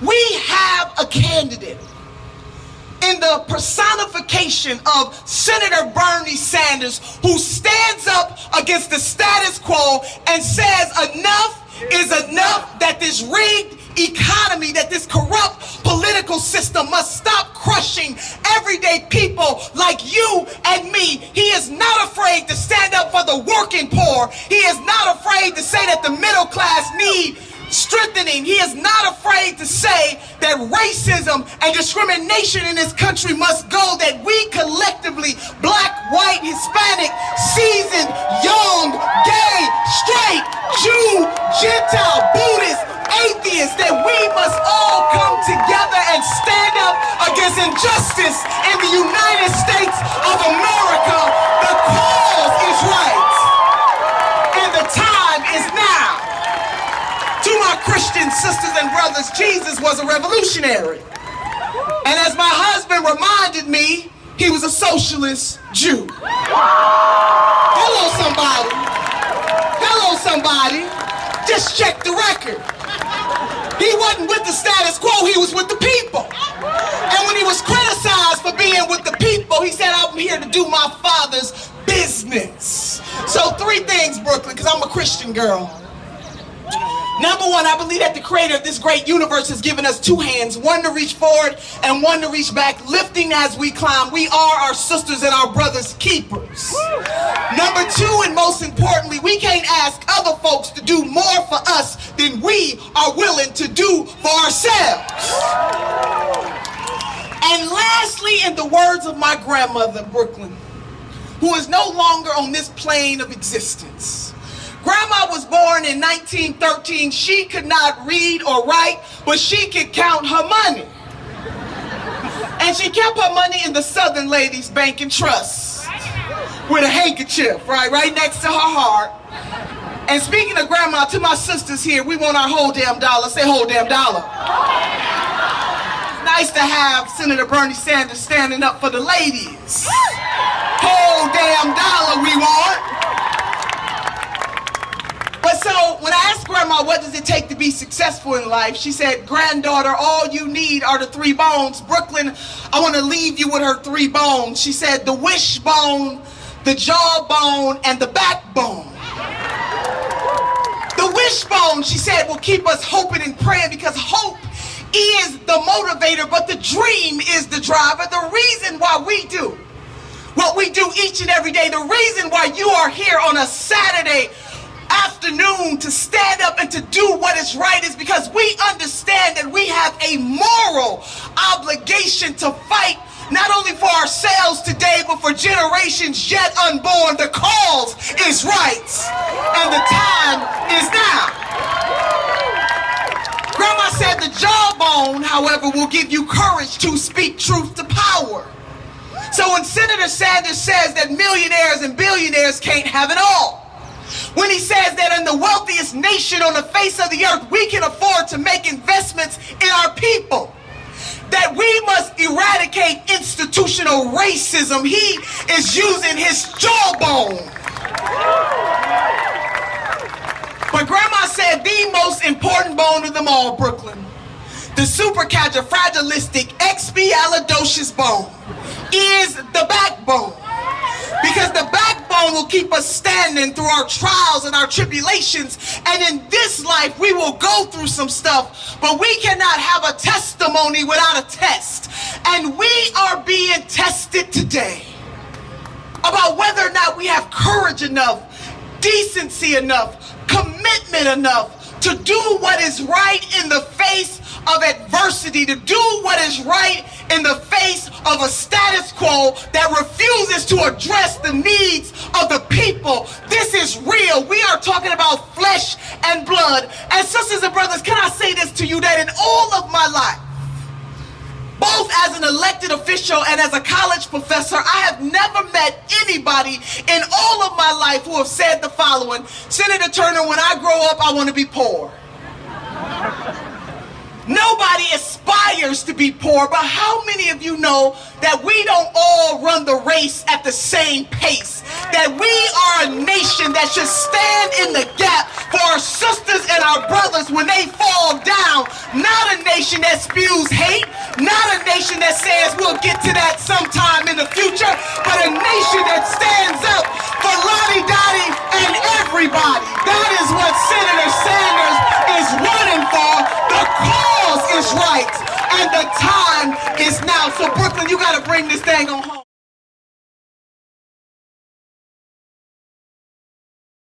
We have a candidate in the personification of Senator Bernie Sanders, who stands up against the status quo and says enough is enough, that this rigged economy, that this corrupt political system must stop crushing everyday people like you and me. He is not afraid to stand up for the working poor. He is not afraid to say that the middle class need strengthening. He is not afraid to say that racism and discrimination in this country must go, that we collectively, black, white, Hispanic, seasoned, young, gay, straight, Jew, Gentile, Buddhist, atheist, that we must all come together and stand up against injustice in the United States of America. The cause is right, and the time is now. To my Christian sisters and brothers, Jesus was a revolutionary. And as my husband reminded me, he was a socialist Jew. Hello, somebody. Hello, somebody. Just check the record. He wasn't with the status quo, he was with the people. And when he was criticized for being with the people, he said, I'm here to do my Father's business. So 3 things, Brooklyn, because I'm a Christian girl. Number 1, I believe that the creator of this great universe has given us 2 hands, one to reach forward and one to reach back, lifting as we climb. We are our sisters and our brothers' keepers. Number 2, and most importantly, we can't ask other folks to do more for us than we are willing to do for ourselves. And lastly, in the words of my grandmother, Brooklyn, who is no longer on this plane of existence, Grandma was born in 1913. She could not read or write, but she could count her money. And she kept her money in the Southern Ladies Bank and Trust with a handkerchief right next to her heart. And speaking of Grandma, to my sisters here, we want our whole damn dollar. Say whole damn dollar. It's nice to have Senator Bernie Sanders standing up for the ladies. Whole damn dollar we want. But so, when I asked Grandma, what does it take to be successful in life? She said, granddaughter, all you need are the 3 bones. Brooklyn, I want to leave you with her 3 bones. She said, the wishbone, the jawbone, and the backbone. The wishbone, she said, will keep us hoping and praying, because hope is the motivator, but the dream is the driver. The reason why we do what we do each and every day, the reason why you are here on a Saturday afternoon to stand up and to do what is right is because we understand that we have a moral obligation to fight not only for ourselves today, but for generations yet unborn. The cause is right, and the time is now. Grandma said the jawbone, however, will give you courage to speak truth to power. So when Senator Sanders says that millionaires and billionaires can't have it all, when he says that in the wealthiest nation on the face of the earth, we can afford to make investments in our people, that we must eradicate institutional racism, he is using his jawbone. But Grandma said the most important bone of them all, Brooklyn, the supercalifragilistic expialidocious bone, is the backbone. Because the backbone will keep us standing through our trials and our tribulations. And in this life, we will go through some stuff, but we cannot have a testimony without a test. And we are being tested today about whether or not we have courage enough, decency enough, commitment enough to do what is right in the face of adversity, to do what is right in the face of a status quo that refuses to address the needs of the people. This is real. We are talking about flesh and blood. And sisters and brothers, can I say this to you, that in all of my life, both as an elected official and as a college professor, I have never met anybody in all of my life who have said the following: Senator Turner, when I grow up, I want to be poor. Nobody aspires to be poor, but how many of you know that we don't all run the race at the same pace? That we are a nation that should stand in the gap for our sisters and our brothers when they fall down, not an nation that spews hate, not a nation that says we'll get to that sometime in the future, but a nation that stands up for Lottie Dottie and everybody. That is what Senator Sanders is running for. The cause is right, and the time is now. So Brooklyn, you gotta bring this thing on home.